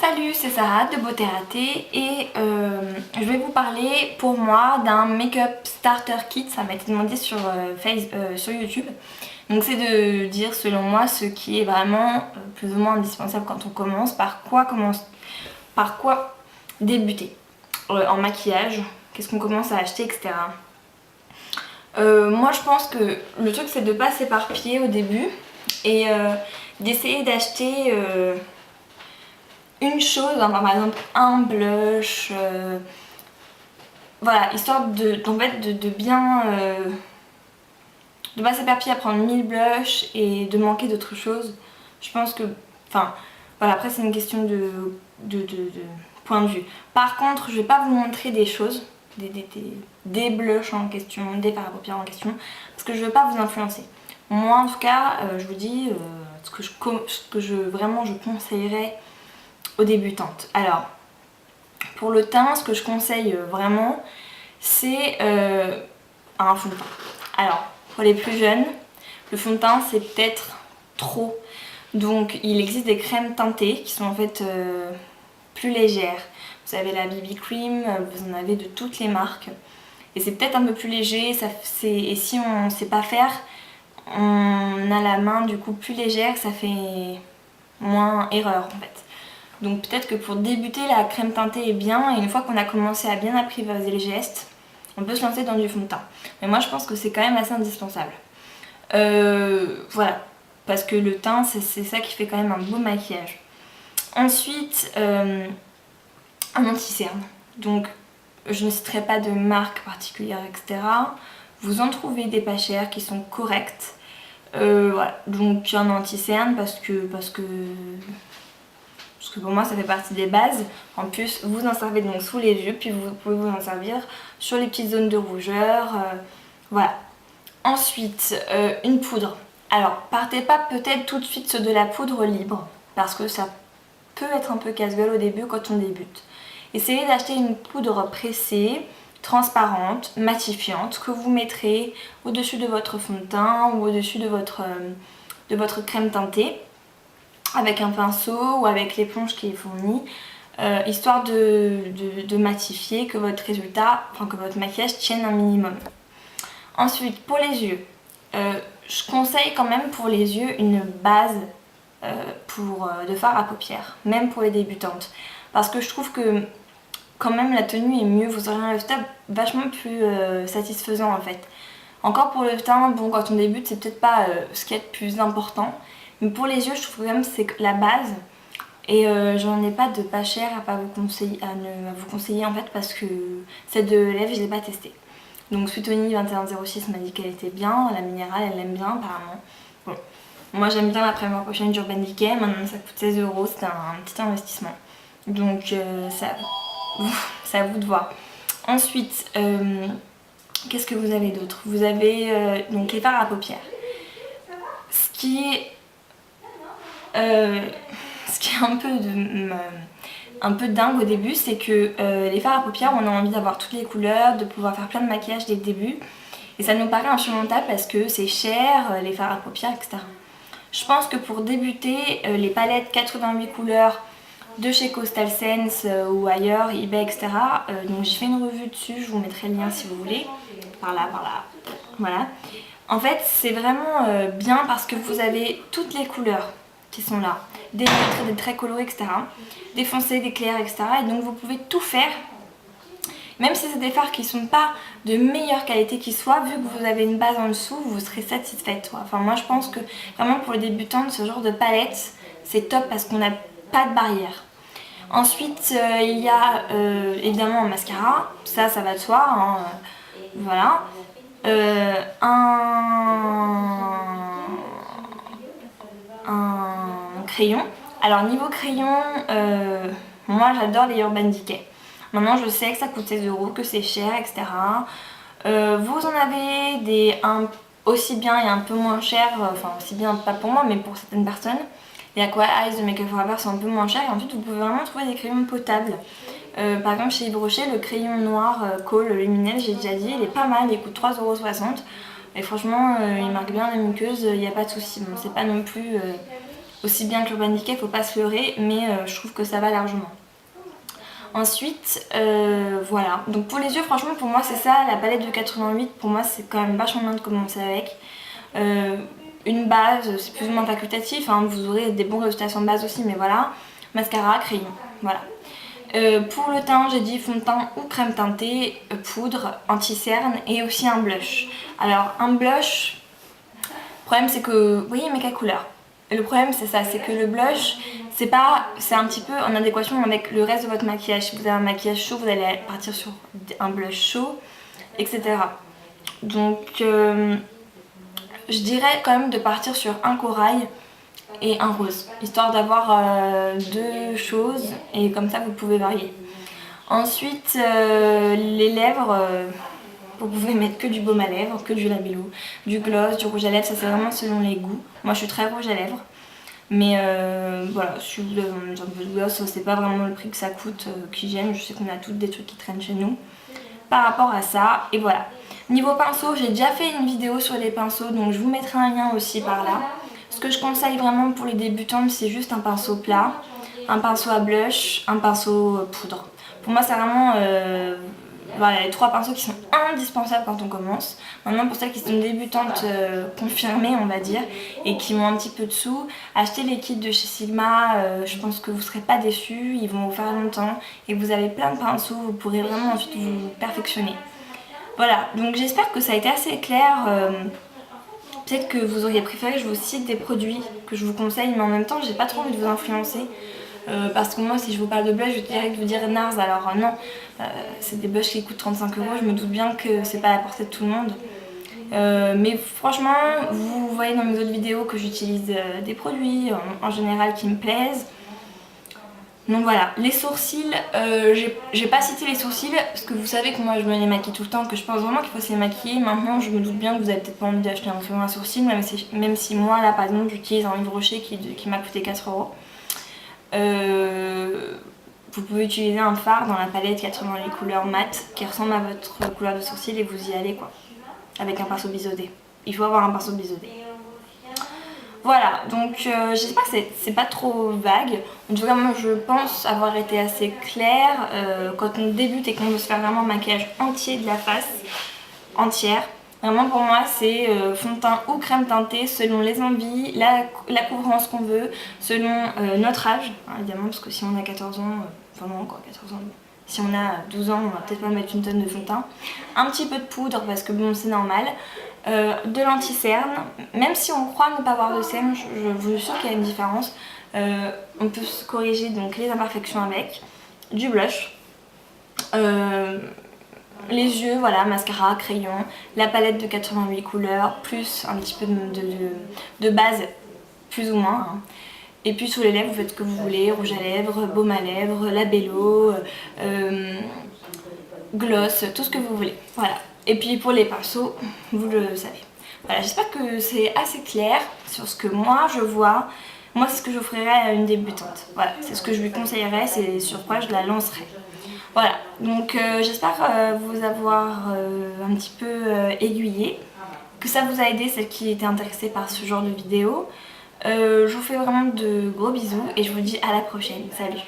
Salut, c'est Sarah de Beauté Ratée et je vais vous parler pour moi d'un make-up starter kit. Ça m'a été demandé sur YouTube. Donc c'est de dire selon moi ce qui est vraiment plus ou moins indispensable quand on commence, par quoi débuter en maquillage, qu'est-ce qu'on commence à acheter, etc. Moi je pense que le truc c'est de ne pas s'éparpiller au début et d'essayer d'acheter une chose, enfin, par exemple un blush, voilà, histoire de bien de pas s'éparpiller à prendre 1000 blushs et de manquer d'autres choses. Je pense que, enfin voilà, après c'est une question de point de vue. Par contre je vais pas vous montrer des choses, des blushs en question, des fards à paupières en question, parce que je veux pas vous influencer. Moi en tout cas je vous dis vraiment je conseillerais aux débutantes. Alors, pour le teint, ce que je conseille vraiment, c'est un fond de teint. Alors, pour les plus jeunes, le fond de teint, c'est peut-être trop. Donc, il existe des crèmes teintées qui sont en fait plus légères. Vous avez la BB Cream, vous en avez de toutes les marques. Et c'est peut-être un peu plus léger, et si on ne sait pas faire, on a la main du coup plus légère, ça fait moins erreur en fait. Donc peut-être que pour débuter, la crème teintée est bien et une fois qu'on a commencé à bien apprivoiser les gestes, on peut se lancer dans du fond de teint. Mais moi je pense que c'est quand même assez indispensable. Voilà, parce que le teint c'est ça qui fait quand même un beau maquillage. Ensuite, un anti-cerne. Donc je ne citerai pas de marque particulière, etc. Vous en trouvez des pas chers qui sont corrects. Voilà, donc un anti-cerne parce que pour moi ça fait partie des bases. En plus vous en servez donc sous les yeux, puis vous pouvez vous en servir sur les petites zones de rougeur, voilà. Ensuite une poudre. Alors partez pas peut-être tout de suite sur de la poudre libre parce que ça peut être un peu casse-gueule au début quand on débute. Essayez d'acheter une poudre pressée, transparente, matifiante que vous mettrez au-dessus de votre fond de teint ou au-dessus de votre crème teintée, avec un pinceau ou avec l'éponge qui est fournie, histoire de matifier, que votre que votre maquillage tienne un minimum. Ensuite, pour les yeux, je conseille quand même pour les yeux une base de fard à paupières, même pour les débutantes. Parce que je trouve que quand même la tenue est mieux, vous aurez un résultat vachement plus satisfaisant en fait. Encore pour le teint, bon quand on débute c'est peut-être pas ce qui est le plus important. Mais pour les yeux, je trouve quand même que c'est la base. Et j'en ai pas de pas cher à vous conseiller en fait parce que cette de lèvres je l'ai pas testée. Donc Sweetoni 2106 m'a dit qu'elle était bien, la minérale elle l'aime bien apparemment. Bon. Moi j'aime bien la première prochaine d'Urban Decay, maintenant ça coûte 16 €, c'est un petit investissement. Donc c'est à vous de voir. Ensuite, qu'est-ce que vous avez d'autre? Vous avez donc les fards à paupières. Ce qui est un peu dingue au début, c'est que les fards à paupières, on a envie d'avoir toutes les couleurs, de pouvoir faire plein de maquillage dès le début. Et ça nous paraît insurmontable parce que c'est cher, les fards à paupières, etc. Je pense que pour débuter, les palettes 88 couleurs de chez Coastal Scents ou ailleurs, eBay, etc. Donc j'ai fait une revue dessus, je vous mettrai le lien si vous voulez. Par là, voilà. En fait, c'est vraiment bien parce que vous avez toutes les couleurs qui sont là, des neutres, des traits colorés, etc. Des foncés, des clairs, etc. Et donc vous pouvez tout faire, même si c'est des fards qui ne sont pas de meilleure qualité qui soit, vu que vous avez une base en dessous, vous serez satisfaite. Enfin moi je pense que vraiment pour les débutantes, ce genre de palette, c'est top parce qu'on n'a pas de barrière. Ensuite, il y a évidemment un mascara, ça va de soi, hein, voilà. Un crayon. Alors niveau crayon, moi j'adore les Urban Decay. Maintenant je sais que ça coûte 16 €, que c'est cher, etc. Vous en avez aussi bien et un peu moins cher, enfin aussi bien pas pour moi mais pour certaines personnes. Les Aqua Eyes de Make Up Forever sont un peu moins chers et ensuite vous pouvez vraiment trouver des crayons potables. Par exemple chez Yves Rocher, le crayon noir Kohl Luminel, j'ai déjà dit, il est pas mal, il coûte 3,60 € et franchement il marque bien la muqueuse, il n'y a pas de souci. Bon, c'est pas non plus aussi bien que l'Urban Decay, faut pas se leurrer, mais je trouve que ça va largement. Ensuite, voilà. Donc pour les yeux, franchement, pour moi, c'est ça. La palette de 88, pour moi, c'est quand même vachement bien de commencer avec. Une base, c'est plus ou moins facultatif. Hein. Vous aurez des bons résultats en base aussi, mais voilà. Mascara, crayon, voilà. Pour le teint, j'ai dit fond de teint ou crème teintée, poudre, anti-cerne et aussi un blush. Alors, un blush, le problème c'est que, vous voyez mes cas couleurs. Le problème c'est ça, c'est que le blush, c'est un petit peu en adéquation avec le reste de votre maquillage. Si vous avez un maquillage chaud, vous allez partir sur un blush chaud, etc. Donc je dirais quand même de partir sur un corail et un rose, histoire d'avoir deux choses et comme ça vous pouvez varier. Ensuite les lèvres, vous pouvez mettre que du baume à lèvres, que du labello, du gloss, du rouge à lèvres, ça c'est vraiment selon les goûts. Moi je suis très rouge à lèvres, mais voilà, si vous avez un peu de gloss, c'est pas vraiment le prix que ça coûte qui gêne. Je sais qu'on a toutes des trucs qui traînent chez nous par rapport à ça, et voilà. Niveau pinceau, j'ai déjà fait une vidéo sur les pinceaux, donc je vous mettrai un lien aussi par là. Ce que je conseille vraiment pour les débutantes, c'est juste un pinceau plat, un pinceau à blush, un pinceau poudre. Pour moi c'est vraiment voilà, les trois pinceaux qui sont indispensables quand on commence. Maintenant pour celles qui sont débutantes confirmées on va dire et qui ont un petit peu de sous, achetez les kits de chez Sigma, je pense que vous ne serez pas déçus, ils vont vous faire longtemps et vous avez plein de pinceaux, vous pourrez vraiment ensuite vous perfectionner. Voilà, donc j'espère que ça a été assez clair. Peut-être que vous auriez préféré que je vous cite des produits que je vous conseille, mais en même temps j'ai pas trop envie de vous influencer. Parce que moi si je vous parle de blush je vais direct vous dire NARS, alors non, c'est des blushs qui coûtent 35 €, je me doute bien que c'est pas à la portée de tout le monde. Mais franchement vous voyez dans mes autres vidéos que j'utilise des produits en général qui me plaisent. Donc voilà, les sourcils, j'ai pas cité les sourcils parce que vous savez que moi je me les maquille tout le temps, que je pense vraiment qu'il faut se les maquiller. Maintenant je me doute bien que vous avez peut-être pas envie d'acheter un fond à sourcils, même si moi là par exemple j'utilise un Yves Rocher qui m'a coûté 4 €. Vous pouvez utiliser un fard dans la palette 88 couleurs mat qui ressemble à votre couleur de sourcil et vous y allez quoi, avec un pinceau biseauté. Il faut avoir un pinceau biseauté. Voilà, donc j'espère que c'est pas trop vague. En tout cas moi je pense avoir été assez claire. Quand on débute et qu'on veut se faire vraiment un maquillage entier de la face, entière, vraiment pour moi c'est fond de teint ou crème teintée selon les envies, la couvrance qu'on veut, selon notre âge, hein, évidemment, parce que si on a 14 ans, enfin non encore 14 ans, si on a 12 ans on va peut-être pas mettre une tonne de fond de teint, un petit peu de poudre parce que bon c'est normal, de l'anti-cerne, même si on croit ne pas avoir de cerne, je vous assure qu'il y a une différence, on peut se corriger donc les imperfections avec, du blush, les yeux, voilà, mascara, crayon, la palette de 88 couleurs, plus un petit peu de base, plus ou moins. Hein. Et puis sous les lèvres, vous faites ce que vous voulez, rouge à lèvres, baume à lèvres, labello, gloss, tout ce que vous voulez. Voilà. Et puis pour les pinceaux, vous le savez. Voilà, j'espère que c'est assez clair sur ce que moi je vois. Moi, c'est ce que j'offrirais à une débutante. Voilà, c'est ce que je lui conseillerais, c'est sur quoi je la lancerais. Voilà, donc j'espère vous avoir un petit peu aiguillé, que ça vous a aidé, celles qui étaient intéressées par ce genre de vidéo. Je vous fais vraiment de gros bisous et je vous dis à la prochaine. Salut!